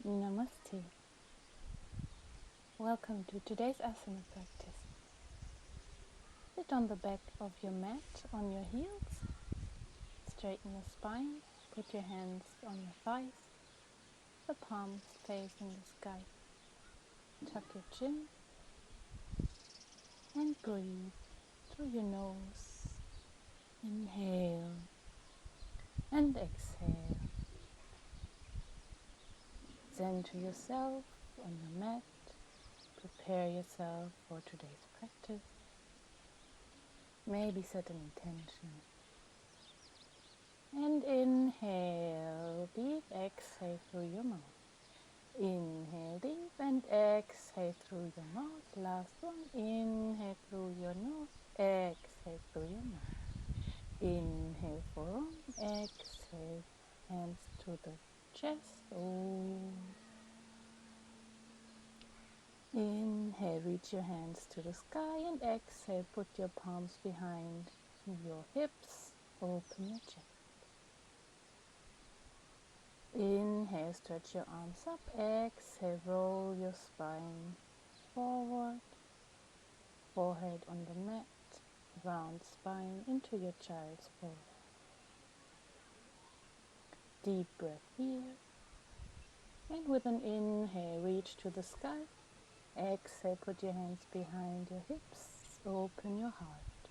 Namaste. Welcome to today's Asana practice. Sit on the back of your mat on your heels. Straighten your spine. Put your hands on your thighs. The palms facing the sky. Tuck your chin and breathe through your nose. Inhale and exhale. Center yourself on your mat. Prepare yourself for today's practice. Maybe set an intention. And inhale deep, exhale through your mouth. Inhale deep and exhale through your mouth. Last one. Inhale through your nose. Exhale through your mouth. Inhale forearm. Exhale. Hands to the chest. Inhale, reach your hands to the sky, and exhale, put your palms behind your hips, open your chest. Inhale, stretch your arms up, exhale, roll your spine forward, forehead on the mat, round spine into your child's pose. Deep breath here, and with an inhale, reach to the sky. Exhale, put your hands behind your hips, open your heart.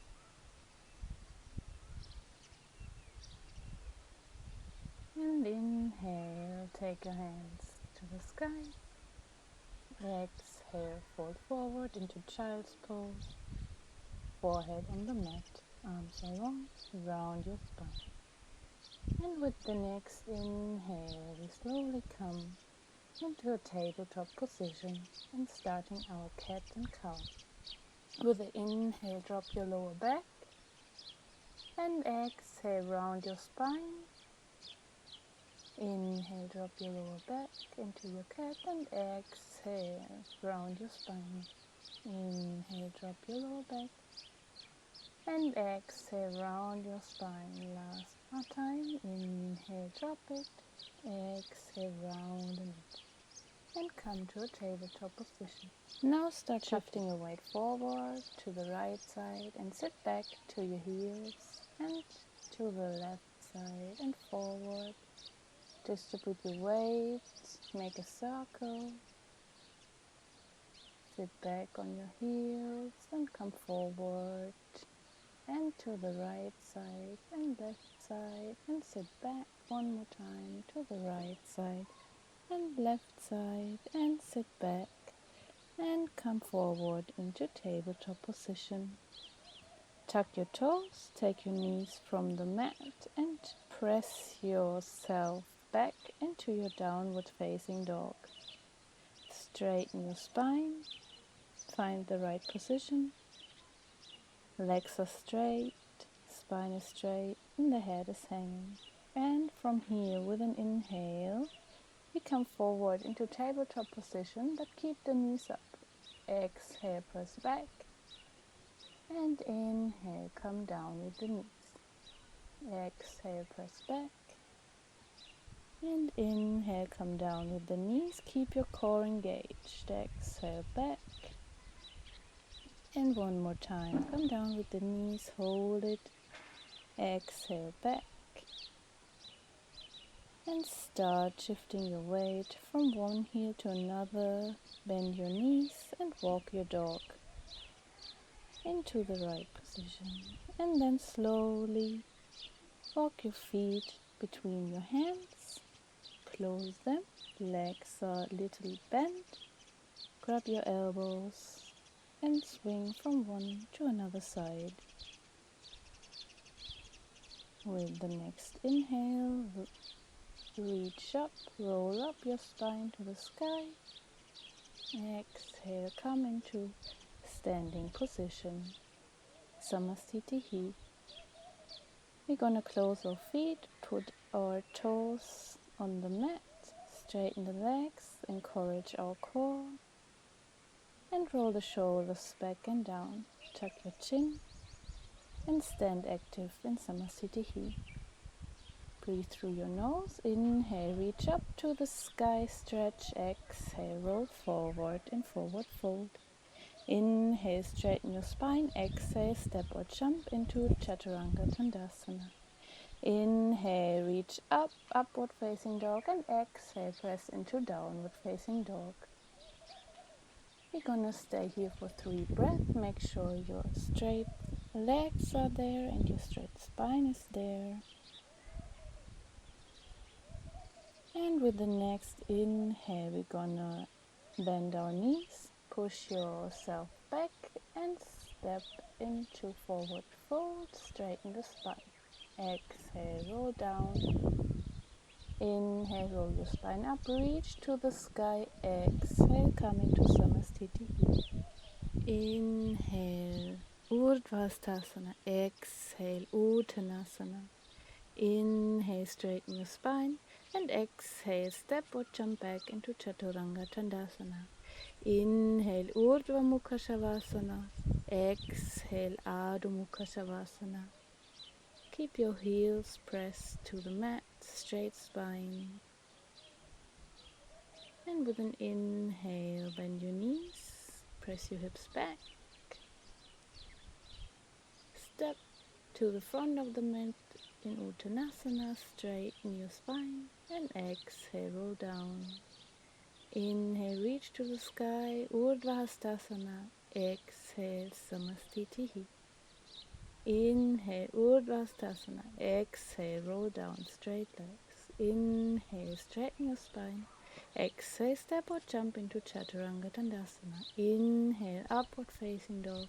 And inhale, take your hands to the sky. Exhale, fold forward into child's pose. Forehead on the mat, arms are long, round your spine. And with the next inhale, we slowly come into a tabletop position and starting our cat and cow. With the inhale, drop your lower back and exhale, round your spine. Inhale, drop your lower back into your cat and exhale, round your spine. Inhale, drop your lower back and exhale, round your spine. Last time, inhale, drop it, exhale, round it. And come to a tabletop position. Now start shifting your weight forward to the right side and sit back to your heels and to the left side and forward. Distribute your weight, make a circle. Sit back on your heels and come forward and to the right side and left side and sit back one more time to the right side and left side and sit back and come forward into tabletop position. Tuck your toes, take your knees from the mat and press yourself back into your downward facing dog. Straighten your spine, find the right position. Legs are straight, spine is straight and the head is hanging. And from here with an inhale, we come forward into tabletop position, but keep the knees up. Exhale, press back. And inhale, come down with the knees. Exhale, press back. And inhale, come down with the knees. Keep your core engaged. Exhale, back. And one more time, come down with the knees, hold it. Exhale, back. And start shifting your weight from one heel to another. Bend your knees and walk your dog into the right position. And then slowly walk your feet between your hands. Close them. Legs are a little bent. Grab your elbows and swing from one to another side. With the next inhale, reach up, roll up your spine to the sky. Exhale, come into standing position. Samasthiti. We're gonna close our feet, put our toes on the mat, straighten the legs, encourage our core, and roll the shoulders back and down. Tuck your chin and stand active in Samasthiti. Breathe through your nose. Inhale, reach up to the sky, stretch. Exhale, roll forward in forward fold. Inhale, straighten your spine. Exhale, step or jump into Chaturanga Tadasana. Inhale, reach up, upward facing dog, and exhale, press into downward facing dog. We're gonna stay here for 3 breaths. Make sure your straight legs are there and your straight spine is there. And with the next inhale, we're gonna bend our knees, push yourself back and step into forward fold, straighten the spine. Exhale, roll down. Inhale, roll your spine up, reach to the sky. Exhale, come into Samastiti. Inhale, Urdhvastasana. Exhale, Uttanasana. Inhale, straighten your spine. And exhale, step or jump back into Chaturanga Tadasana. Inhale, Urdhva Mukha Savasana. Exhale, Adho Mukha Savasana. Keep your heels pressed to the mat, straight spine. And with an inhale, bend your knees, press your hips back. Step to the front of the mat in Uttanasana, straighten your spine. And exhale, roll down. Inhale, reach to the sky, Urdhvastasana. Exhale, Samastitihi. Inhale, Urdhvastasana. Exhale, roll down, straight legs. Inhale, straighten your spine. Exhale, step or jump into Chaturanga Tadasana. Inhale, upward facing dog.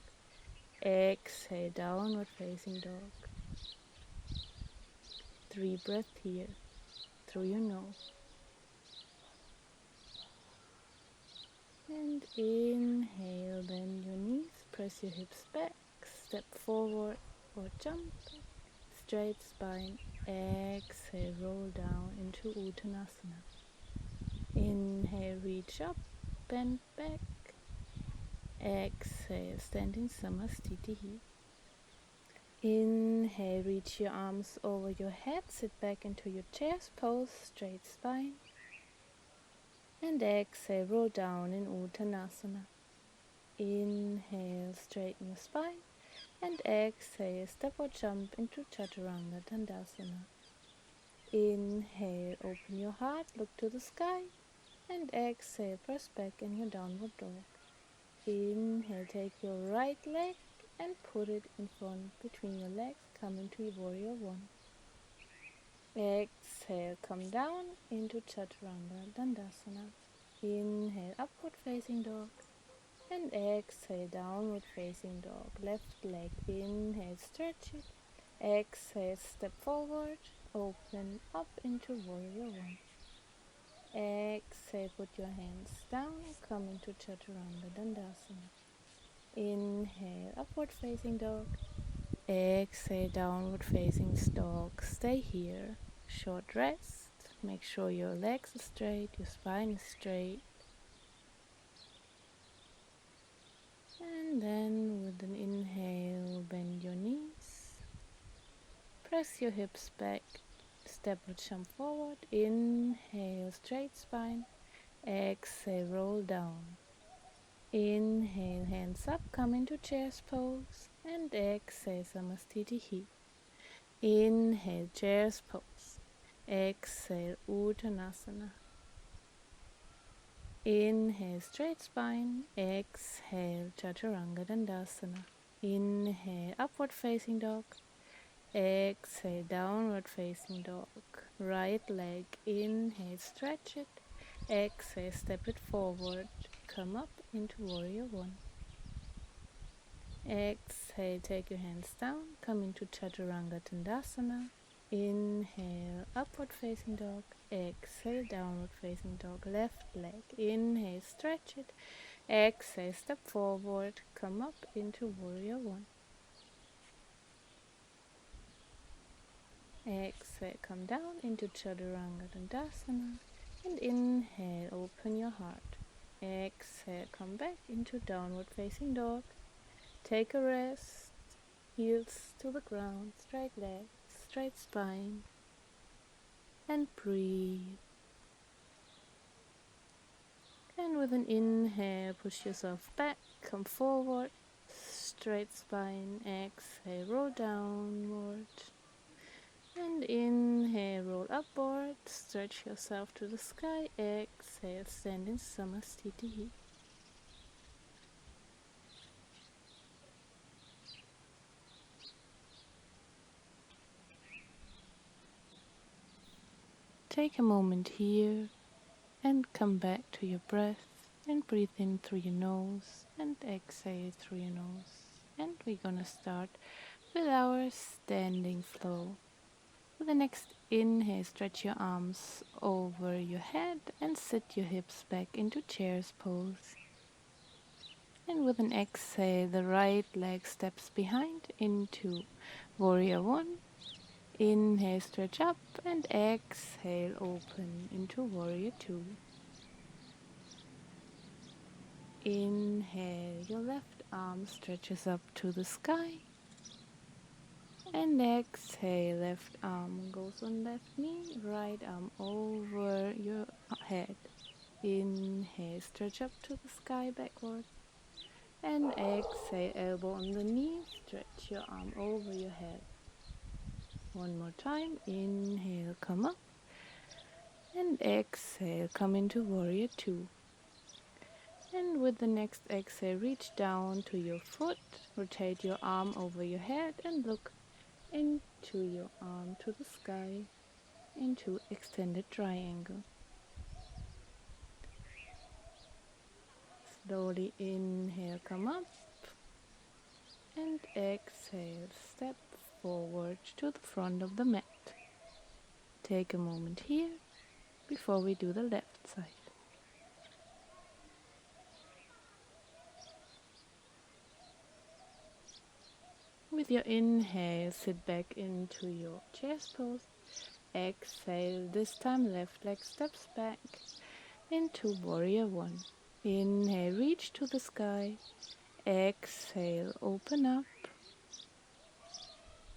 Exhale, downward facing dog. 3 breaths here through your nose. And inhale, bend your knees, press your hips back, step forward or jump, straight spine. Exhale, roll down into Uttanasana. Inhale, reach up, bend back. Exhale, stand in Samastitihi. Inhale, reach your arms over your head, sit back into your chair's pose, straight spine. And exhale, roll down in Uttanasana. Inhale, straighten your spine. And exhale, step or jump into Chaturanga Tadasana. Inhale, open your heart, look to the sky. And exhale, press back in your downward dog. Inhale, take your right leg and put it in front between your legs. Come into your warrior one. Exhale, come down into Chaturanga Tadasana. Inhale, upward facing dog. And exhale, downward facing dog. Left leg, inhale, stretch it. Exhale, step forward, open up into warrior one. Exhale, put your hands down and come into Chaturanga Tadasana. Inhale, upward facing dog. Exhale, downward facing dog. Stay here. Short rest. Make sure your legs are straight, your spine is straight. And then with an inhale, bend your knees. Press your hips back. Step or jump forward. Inhale, straight spine. Exhale, roll down. Inhale, hands up, come into chair's pose. And exhale, Samastitihi. Inhale, chair's pose. Exhale, Uttanasana. Inhale, straight spine. Exhale, Chaturanga Tadasana. Inhale, upward facing dog. Exhale, downward facing dog. Right leg, inhale, stretch it. Exhale, step it forward. Come up into warrior one. Exhale, take your hands down. Come into Chaturanga Tadasana. Inhale, upward facing dog. Exhale, downward facing dog. Left leg, inhale, stretch it. Exhale, step forward. Come up into warrior one. Exhale, come down into Chaturanga Tadasana. And inhale, open your heart. Exhale, come back into downward facing dog. Take a rest. Heels to the ground, straight legs, straight spine. and breathe. And with an inhale, push yourself back, come forward, straight spine, exhale, roll downward. And inhale, roll upward, stretch yourself to the sky, exhale, stand in Namaste. Take a moment here and come back to your breath and breathe in through your nose and exhale through your nose. And we're gonna start with our standing flow. For the next inhale, stretch your arms over your head and sit your hips back into Childspose. And with an exhale, the right leg steps behind into Warrior One. Inhale, stretch up, and exhale, open into Warrior Two. Inhale, your left arm stretches up to the sky. And exhale, left arm goes on left knee, right arm over your head. Inhale, stretch up to the sky backwards. And exhale, elbow on the knee, stretch your arm over your head. One more time, inhale, come up. And exhale, come into Warrior Two. And with the next exhale, reach down to your foot, rotate your arm over your head and look into your arm to the sky, into extended triangle. Slowly inhale, come up, and exhale, step forward to the front of the mat. Take a moment here before we do the left side. With your inhale, sit back into your Childspose. Exhale, this time left leg steps back into Warrior One. Inhale, reach to the sky. Exhale, open up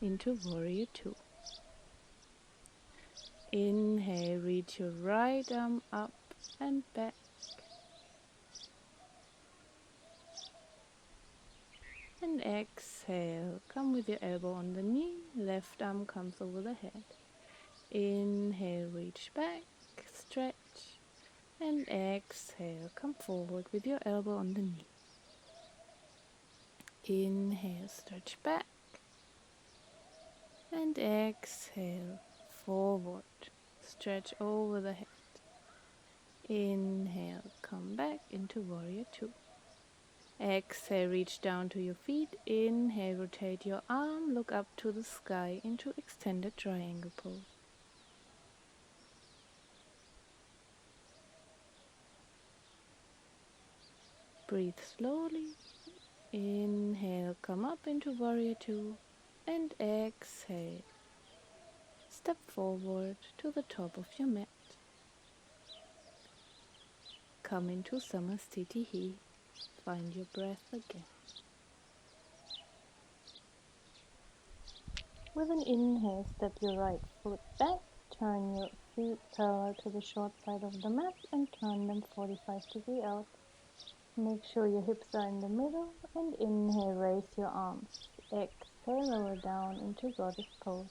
into Warrior Two. Inhale, reach your right arm up and back. And exhale, come with your elbow on the knee, left arm comes over the head. Inhale, reach back, stretch, and exhale, come forward with your elbow on the knee. Inhale, stretch back, and exhale, forward, stretch over the head. Inhale, come back into Warrior Two. Exhale, reach down to your feet. Inhale, rotate your arm, look up to the sky into extended triangle pose. Breathe slowly. Inhale, come up into Warrior Two. And exhale, step forward to the top of your mat. Come into Namaste. Find your breath again. With an inhale, step your right foot back, turn your feet parallel to the short side of the mat and turn them 45 degrees out. Make sure your hips are in the middle and inhale, raise your arms. Exhale, lower down into Goddess Pose.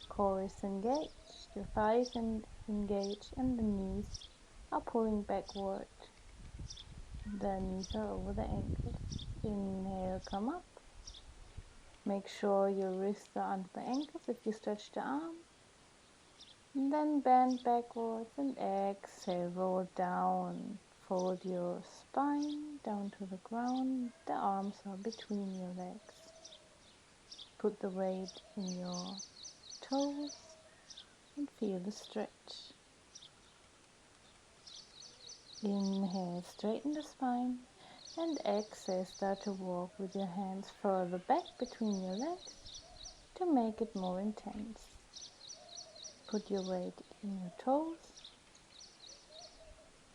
Core is engaged, your thighs engaged and the knees are pulling backward. The knees are over the ankles. Inhale, come up. Make sure your wrists are under the ankles if you stretch the arm. And then bend backwards and exhale, roll down. Fold your spine down to the ground. The arms are between your legs. Put the weight in your toes and feel the stretch. Inhale, straighten the spine. And exhale, start to walk with your hands further back between your legs to make it more intense. Put your weight in your toes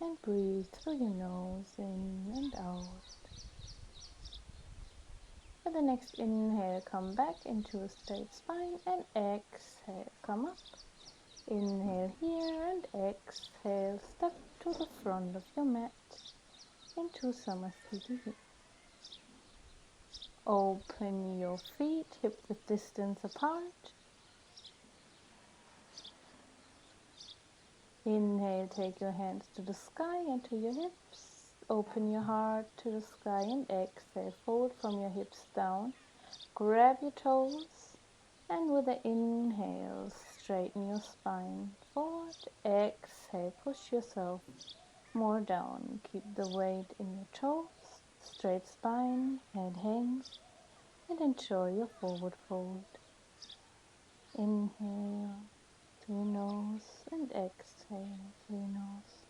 and breathe through your nose in and out. For the next inhale, come back into a straight spine and exhale, come up. Inhale here and exhale. Step to the front of your mat into Samasthiti. Open your feet hip-width distance apart. Inhale, take your hands to the sky and to your hips. Open your heart to the sky and exhale. Fold from your hips down. Grab your toes. And with an inhale, straighten your spine forward. Exhale, push yourself more down. Keep the weight in your toes. Straight spine, head hangs. And enjoy your forward fold. Inhale through your nose and exhale through your nose.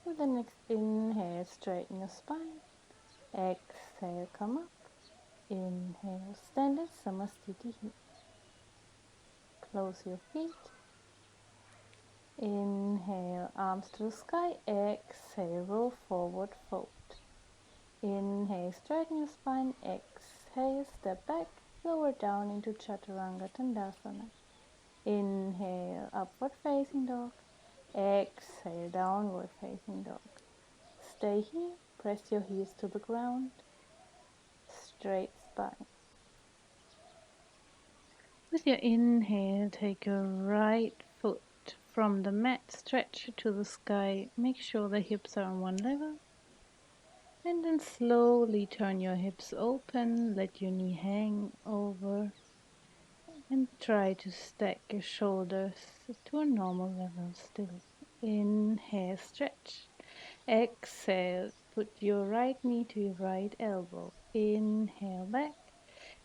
With the next inhale, straighten your spine. Exhale, come up. Inhale, stand in Samasthiti. Close your feet. Inhale, arms to the sky. Exhale, roll forward, fold. Inhale, straighten your spine. Exhale, step back, lower down into Chaturanga Tadasana. Inhale, upward facing dog. Exhale, downward facing dog. Stay here, press your heels to the ground. Straight spine. With your inhale, take your right foot from the mat, stretch it to the sky. Make sure the hips are on one level. And then slowly turn your hips open, let your knee hang over. And try to stack your shoulders to a normal level still. Inhale, stretch. Exhale, put your right knee to your right elbow. Inhale, back.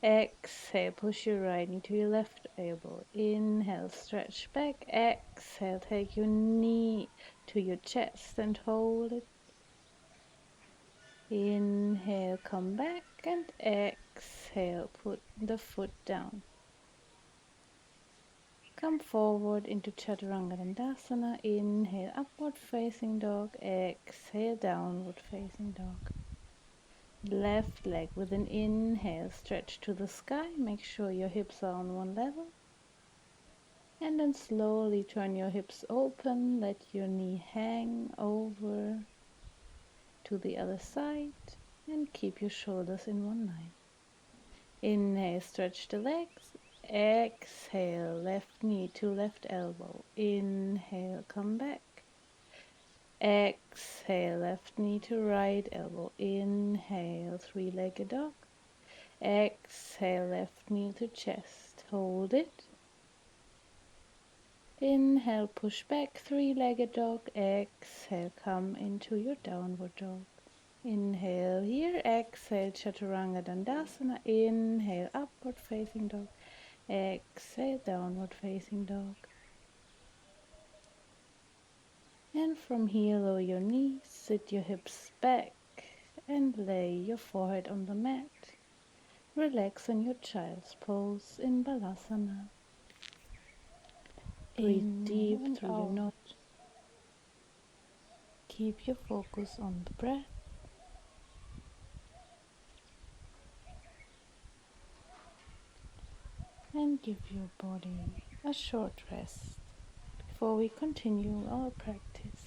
Exhale, push your right knee to your left elbow. Inhale, stretch back. Exhale, take your knee to your chest and hold it. Inhale, come back, and exhale, put the foot down. Come forward into Chaturanga Dandasana. Inhale, upward facing dog. Exhale, downward facing dog. Left leg with an inhale, stretch to the sky. Make sure your hips are on one level. And then slowly turn your hips open. Let your knee hang over to the other side. And keep your shoulders in one line. Inhale, stretch the legs. Exhale, left knee to left elbow. Inhale, come back. Exhale, left knee to right elbow. Inhale, three-legged dog. Exhale, left knee to chest. Hold it. Inhale, push back, three-legged dog. Exhale, come into your downward dog. Inhale here. Exhale, Chaturanga Dandasana. Inhale, upward facing dog. Exhale, downward facing dog. And from here, lower your knees, sit your hips back, and lay your forehead on the mat. Relax in your child's pose in Balasana. Breathe deep through your nose. Keep your focus on the breath. And give your body a short rest before we continue our practice.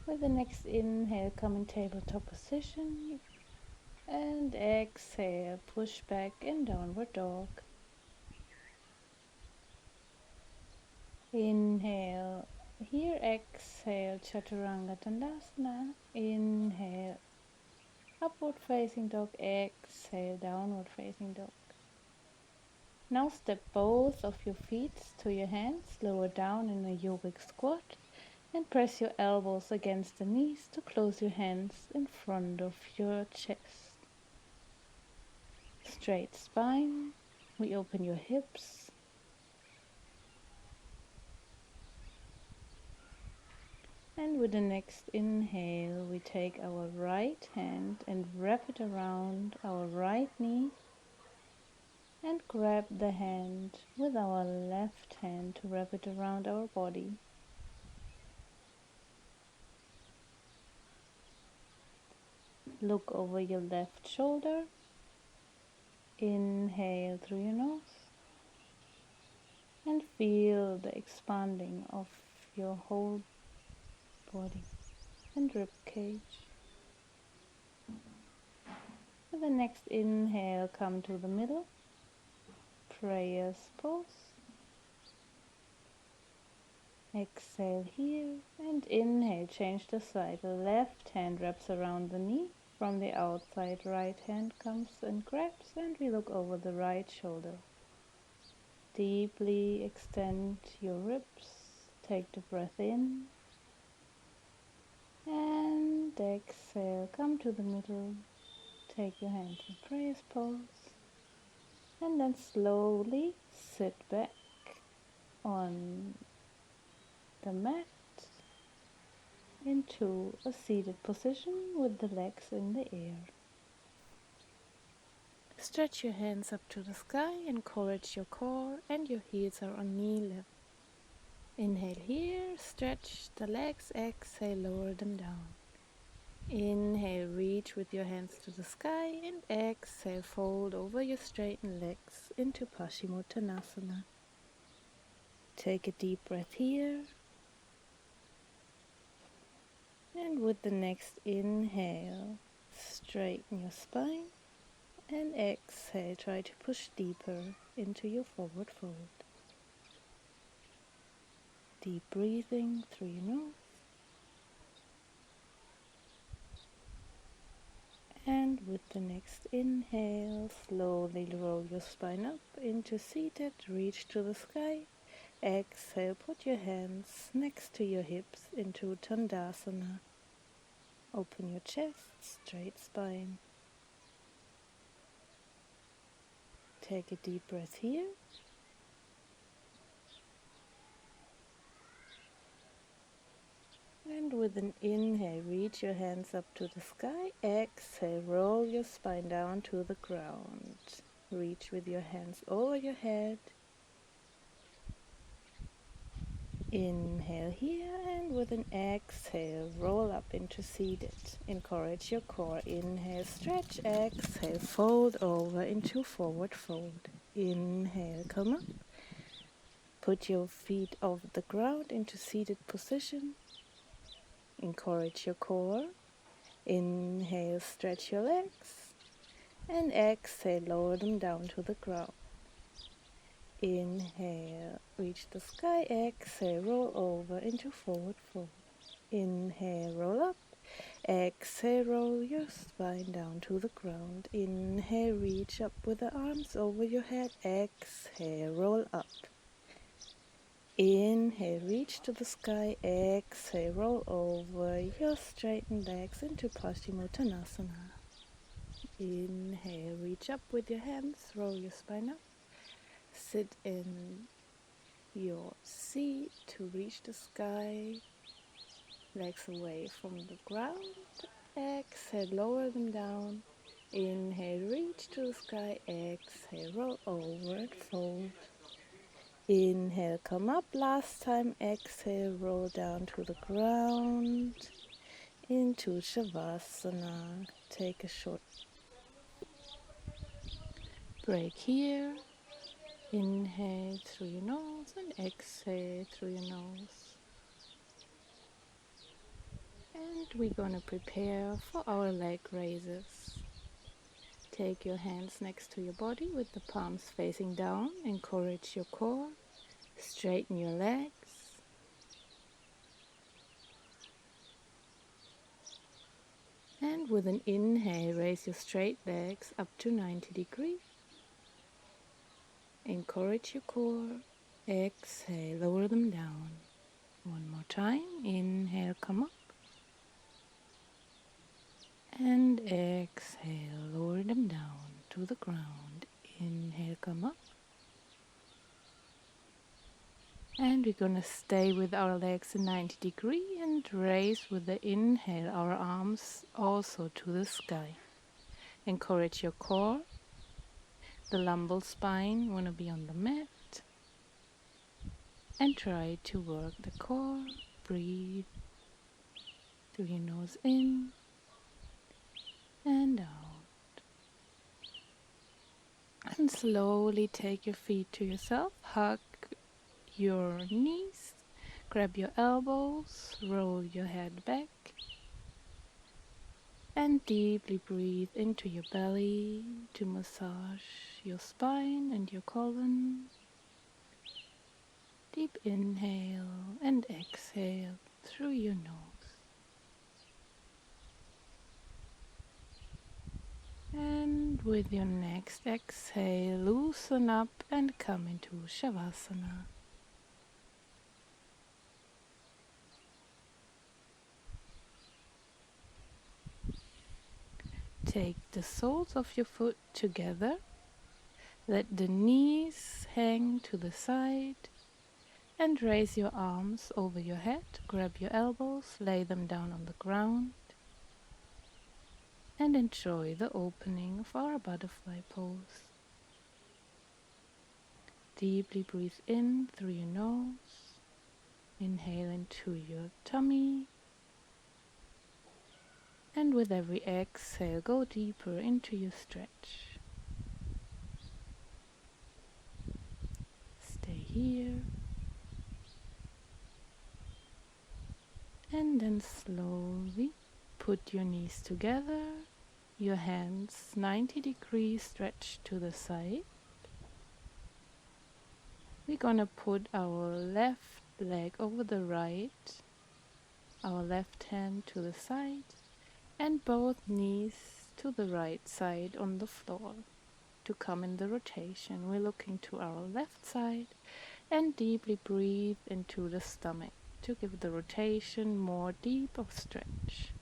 With the next inhale, come in tabletop position. And exhale, push back in downward dog. Inhale. Here, exhale, Chaturanga Tadasana. Inhale, upward facing dog. Exhale, downward facing dog. Now step both of your feet to your hands, lower down in a yogic squat, and press your elbows against the knees to close your hands in front of your chest. Straight spine. We open your hips. And with the next inhale, we take our right hand and wrap it around our right knee and grab the hand with our left hand to wrap it around our body. Look over your left shoulder. Inhale through your nose and feel the expanding of your whole body and rib cage. With the next inhale, come to the middle, prayer's pose. Exhale here and inhale, change the side. The left hand wraps around the knee. From the outside, right hand comes and grabs, and we look over the right shoulder. Deeply extend your ribs. Take the breath in and exhale. Come to the middle. Take your hands in prayer's pose and then slowly sit back on the mat into a seated position with the legs in the air. Stretch your hands up to the sky, encourage your core and your heels are on knee level. Inhale here, stretch the legs, exhale, lower them down. Inhale, reach with your hands to the sky and exhale, fold over your straightened legs into Paschimottanasana. Take a deep breath here. And with the next inhale, straighten your spine and exhale, try to push deeper into your forward fold. Deep breathing through your nose. And with the next inhale, slowly roll your spine up into seated, reach to the sky. Exhale, put your hands next to your hips into Tadasana. Open your chest, straight spine. Take a deep breath here. And with an inhale, reach your hands up to the sky. Exhale, roll your spine down to the ground. Reach with your hands over your head. Inhale here, and with an exhale, roll up into seated. Encourage your core. Inhale, stretch. Exhale, fold over into forward fold. Inhale, come up. Put your feet off the ground into seated position. Encourage your core. Inhale, stretch your legs. And exhale, lower them down to the ground. Inhale, reach the sky. Exhale, roll over into forward fold. Inhale, roll up. Exhale, roll your spine down to the ground. Inhale, reach up with the arms over your head. Exhale, roll up. Inhale, reach to the sky. Exhale, roll over your straightened legs into Paschimottanasana. Inhale, reach up with your hands, roll your spine up. Sit in your seat to reach the sky. Legs away from the ground. Exhale, lower them down. Inhale, reach to the sky. Exhale, roll over and fold. Inhale, come up. Last time. Exhale, roll down to the ground into Savasana. Take a short break here. Inhale through your nose and exhale through your nose. And we're going to prepare for our leg raises. Take your hands next to your body with the palms facing down. Encourage your core. Straighten your legs. And with an inhale, raise your straight legs up to 90 degrees. Encourage your core. Exhale, lower them down. One more time. Inhale, come up. And exhale, lower them down to the ground. Inhale, come up. And we're going to stay with our legs in 90 degrees and raise with the inhale our arms also to the sky. Encourage your core. The lumbar spine want to be on the mat. And try to work the core. Breathe through your nose in and out. And slowly take your feet to yourself. Hug your knees, grab your elbows, roll your head back, and deeply breathe into your belly to massage your spine and your colon. Deep inhale and exhale through your nose. And with your next exhale, loosen up and come into Savasana. Take the soles of your foot together. Let the knees hang to the side and raise your arms over your head. Grab your elbows, lay them down on the ground, and enjoy the opening of our butterfly pose. Deeply breathe in through your nose. Inhale into your tummy. And with every exhale, go deeper into your stretch. Stay here. And then slowly put your knees together. Your hands 90 degrees stretched to the side. We're gonna put our left leg over the right, our left hand to the side, and both knees to the right side on the floor to come in the rotation. We're looking to our left side and deeply breathe into the stomach to give the rotation more deep of stretch.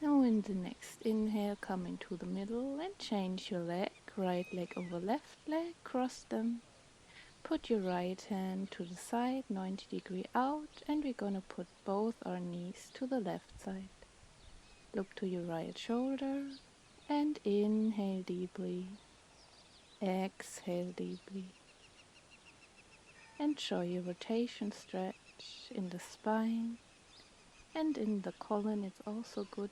Now in the next inhale, come into the middle and change your leg, right leg over left leg, cross them. Put your right hand to the side, 90 degree out, and we're gonna put both our knees to the left side. Look to your right shoulder and inhale deeply. Exhale deeply. Enjoy your rotation stretch in the spine and in the colon. It's also good.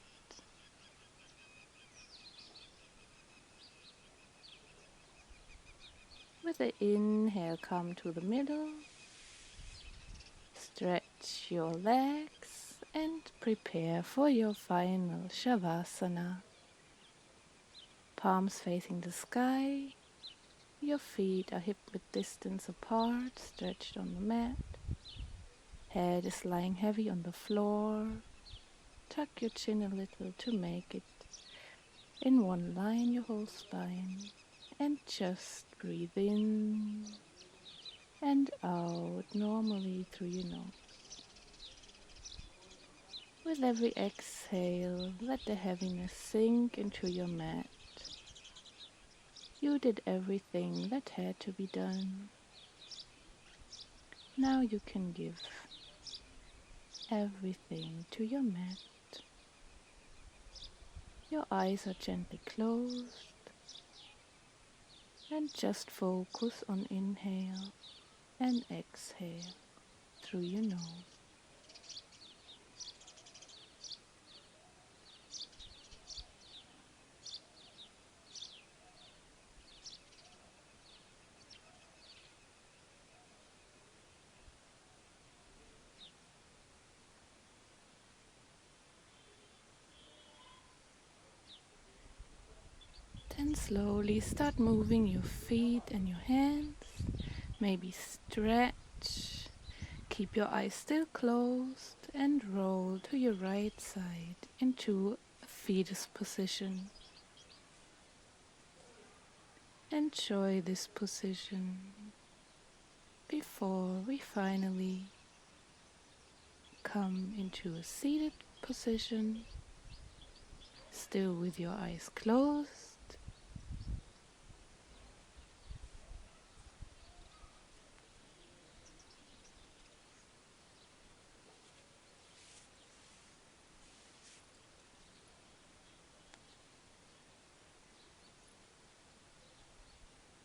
With the inhale, come to the middle. Stretch your legs and prepare for your final Shavasana. Palms facing the sky. Your feet are hip-width distance apart, stretched on the mat. Head is lying heavy on the floor. Tuck your chin a little to make it in one line, your whole spine. And just breathe in and out normally through your nose. With every exhale, let the heaviness sink into your mat. You did everything that had to be done. Now you can give everything to your mat. Your eyes are gently closed and just focus on inhale and exhale through your nose. Then slowly start moving your feet and your hands. Maybe stretch. Keep your eyes still closed and roll to your right side into a fetus position. Enjoy this position before we finally come into a seated position, still with your eyes closed.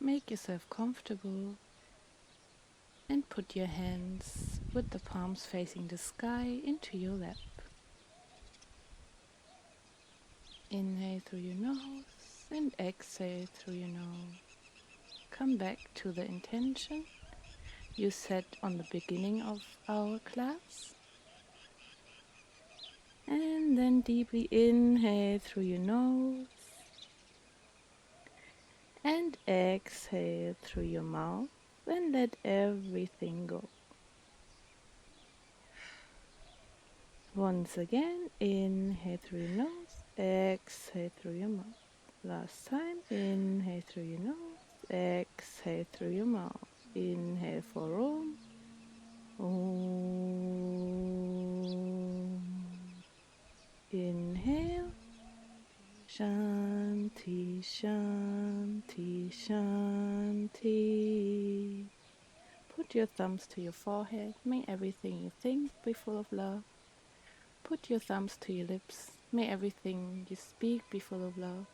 Make yourself comfortable and put your hands with the palms facing the sky into your lap. Inhale through your nose and exhale through your nose. Come back to the intention you set on the beginning of our class. And then deeply inhale through your nose and exhale through your mouth and let everything go. Once again, inhale through your nose, exhale through your mouth. Last time, inhale through your nose, exhale through your mouth. Inhale for Om. Om. Inhale. Shanti, Shanti, Shanti. Put your thumbs to your forehead. May everything you think be full of love. Put your thumbs to your lips. May everything you speak be full of love.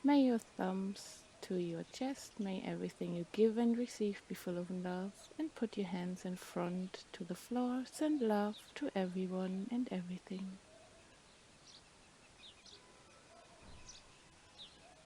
May your thumbs to your chest. May everything you give and receive be full of love. And put your hands in front to the floor. Send love to everyone and everything.